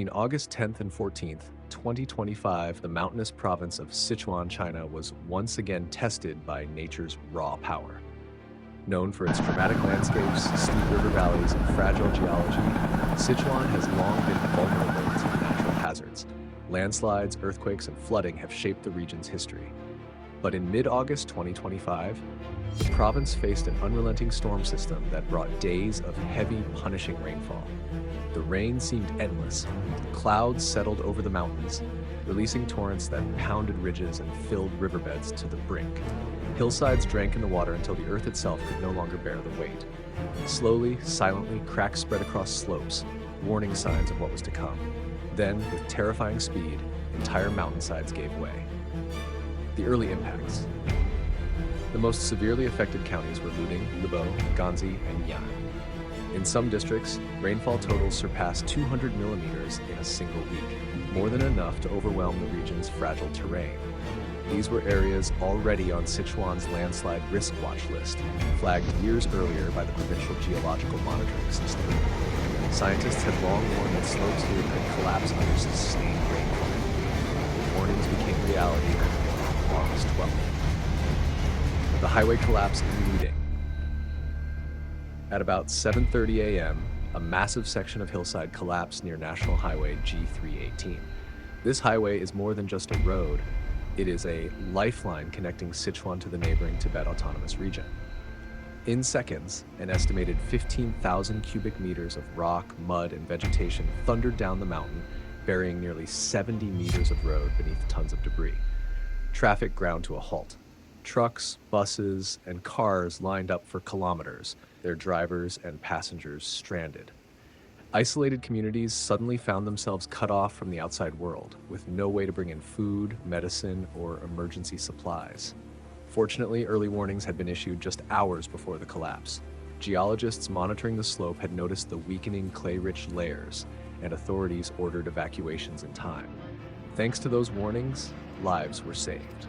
Between August 10th and 14th, 2025, the mountainous province of Sichuan, China was once again tested by nature's raw power. Known for its dramatic landscapes, steep river valleys, and fragile geology, Sichuan has long been vulnerable to natural hazards. Landslides, earthquakes, and flooding have shaped the region's history. But in mid-August 2025, the province faced an unrelenting storm system that brought days of heavy, punishing rainfall. The rain seemed endless. Clouds settled over the mountains, releasing torrents that pounded ridges and filled riverbeds to the brink. Hillsides drank in the water until the earth itself could no longer bear the weight. Slowly, silently, cracks spread across slopes, warning signs of what was to come. Then, with terrifying speed, entire mountainsides gave way. The early impacts. The most severely affected counties were Luding, Libo, Ganzi, and Yan. In some districts, rainfall totals surpassed 200 millimeters in a single week, more than enough to overwhelm the region's fragile terrain. These were areas already on Sichuan's landslide risk watch list, flagged years earlier by the provincial geological monitoring system. Scientists had long warned that slopes here could collapse under sustained rainfall. Warnings became reality on August 12th. The highway collapse in Luding. At about 7:30 a.m., a massive section of hillside collapsed near National Highway G318. This highway is more than just a road. It is a lifeline connecting Sichuan to the neighboring Tibet Autonomous Region. In seconds, an estimated 15,000 cubic meters of rock, mud, and vegetation thundered down the mountain, burying nearly 70 meters of road beneath tons of debris. Traffic ground to a halt. Trucks, buses, and cars lined up for kilometers, their drivers and passengers stranded. Isolated communities suddenly found themselves cut off from the outside world, with no way to bring in food, medicine, or emergency supplies. Fortunately, early warnings had been issued just hours before the collapse. Geologists monitoring the slope had noticed the weakening clay-rich layers, and authorities ordered evacuations in time. Thanks to those warnings, lives were saved.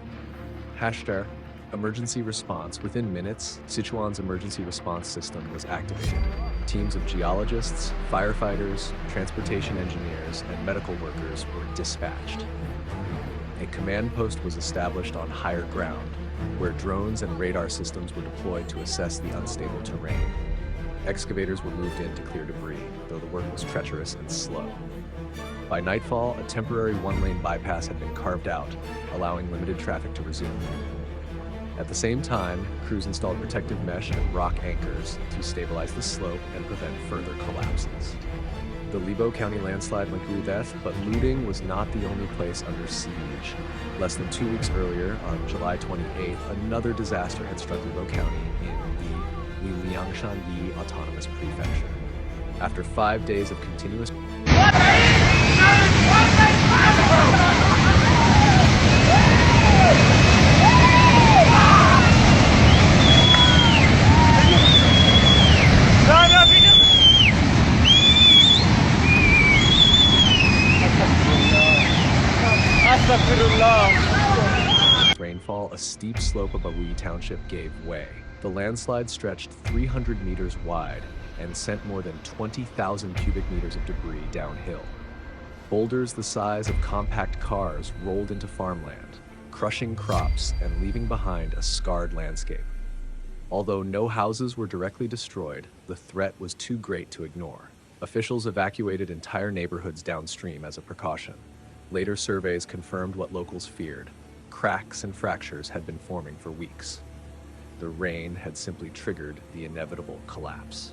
Hashtag emergency response. Within minutes, Sichuan's emergency response system was activated. Teams of geologists, firefighters, transportation engineers, and medical workers were dispatched. A command post was established on higher ground, where drones and radar systems were deployed to assess the unstable terrain. Excavators were moved in to clear debris, though the work was treacherous and slow. By nightfall, a temporary one-lane bypass had been carved out, allowing limited traffic to resume. At the same time, crews installed protective mesh and rock anchors to stabilize the slope and prevent further collapses. The Libo County landslide went through death, but Luding was not the only place under siege. Less than 2 weeks earlier, on July 28th, another disaster had struck Libo County in the Liangshan Yi Autonomous Prefecture. After 5 days of continuous rainfall, a steep slope above Yi Township gave way. The landslide stretched 300 meters wide and sent more than 20,000 cubic meters of debris downhill. Boulders the size of compact cars rolled into farmland, crushing crops and leaving behind a scarred landscape. Although no houses were directly destroyed, the threat was too great to ignore. Officials evacuated entire neighborhoods downstream as a precaution. Later surveys confirmed what locals feared. Cracks and fractures had been forming for weeks. The rain had simply triggered the inevitable collapse.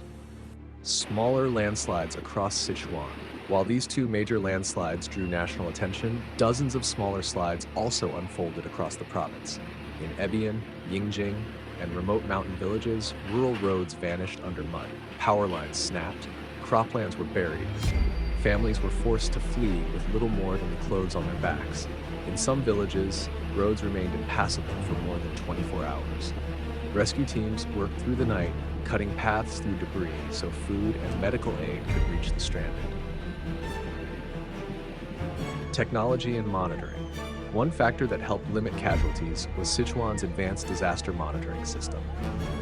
Smaller landslides across Sichuan. While these two major landslides drew national attention, dozens of smaller slides also unfolded across the province. In Ebian, Yingjing, and remote mountain villages, rural roads vanished under mud. Power lines snapped, croplands were buried. Families were forced to flee with little more than the clothes on their backs. In some villages, roads remained impassable for more than 24 hours. Rescue teams worked through the night, cutting paths through debris so food and medical aid could reach the stranded. Technology and monitoring. One factor that helped limit casualties was Sichuan's advanced disaster monitoring system.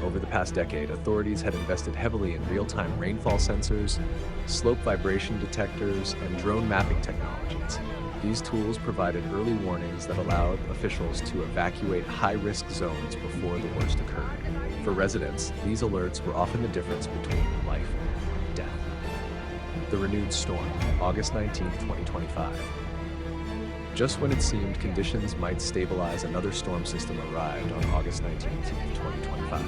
Over the past decade, authorities had invested heavily in real-time rainfall sensors, slope vibration detectors, and drone mapping technologies. These tools provided early warnings that allowed officials to evacuate high-risk zones before the worst occurred. For residents, these alerts were often the difference between life and death. The renewed storm, August 19, 2025. Just when it seemed conditions might stabilize, another storm system arrived on August 19, 2025.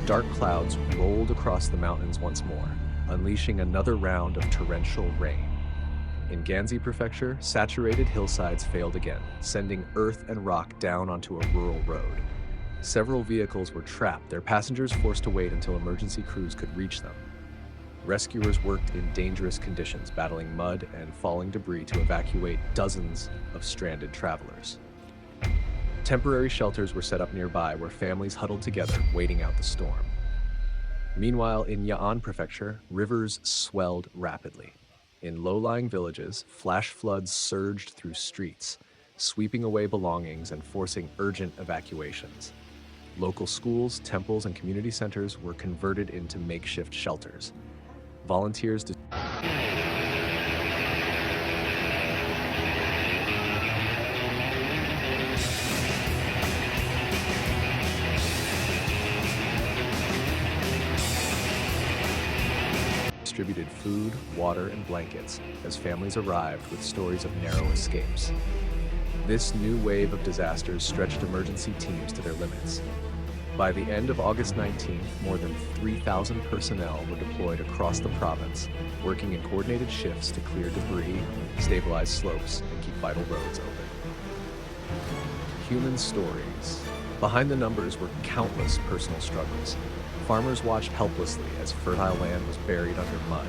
Dark clouds rolled across the mountains once more, unleashing another round of torrential rain. In Ganzi Prefecture, saturated hillsides failed again, sending earth and rock down onto a rural road. Several vehicles were trapped, their passengers forced to wait until emergency crews could reach them. Rescuers worked in dangerous conditions, battling mud and falling debris to evacuate dozens of stranded travelers. Temporary shelters were set up nearby where families huddled together, waiting out the storm. Meanwhile, in Ya'an Prefecture, rivers swelled rapidly. In low-lying villages, flash floods surged through streets, sweeping away belongings and forcing urgent evacuations. Local schools, temples, and community centers were converted into makeshift shelters. Volunteers distributed food, water, and blankets as families arrived with stories of narrow escapes. This new wave of disasters stretched emergency teams to their limits. By the end of August 19th, more than 3,000 personnel were deployed across the province, working in coordinated shifts to clear debris, stabilize slopes, and keep vital roads open. Human stories. Behind the numbers were countless personal struggles. Farmers watched helplessly as fertile land was buried under mud.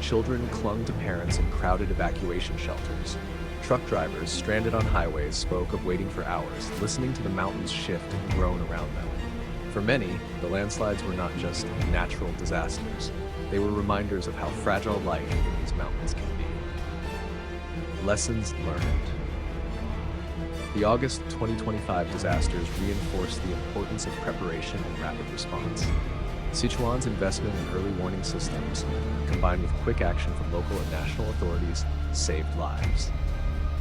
Children clung to parents in crowded evacuation shelters. Truck drivers stranded on highways spoke of waiting for hours, listening to the mountains shift and groan around them. For many, the landslides were not just natural disasters. They were reminders of how fragile life in these mountains can be. Lessons learned. The August 2025 disasters reinforced the importance of preparation and rapid response. Sichuan's investment in early warning systems, combined with quick action from local and national authorities, saved lives.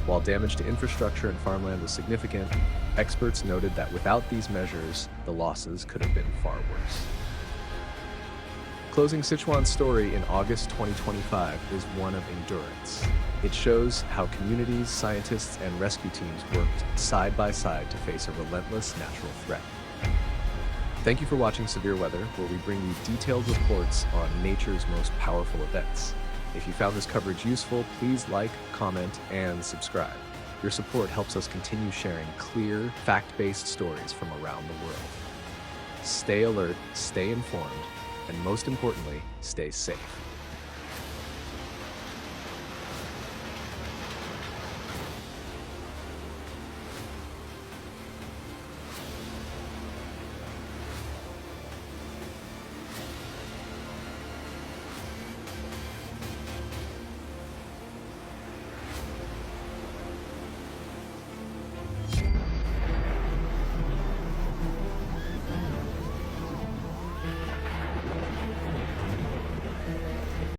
While damage to infrastructure and farmland was significant, experts noted that without these measures, the losses could have been far worse. Closing Sichuan's story in August 2025 is one of endurance. It shows how communities, scientists, and rescue teams worked side by side to face a relentless natural threat. Thank you for watching Severe Weather, where we bring you detailed reports on nature's most powerful events. If you found this coverage useful, please like, comment, and subscribe. Your support helps us continue sharing clear, fact-based stories from around the world. Stay alert, stay informed, and most importantly, stay safe.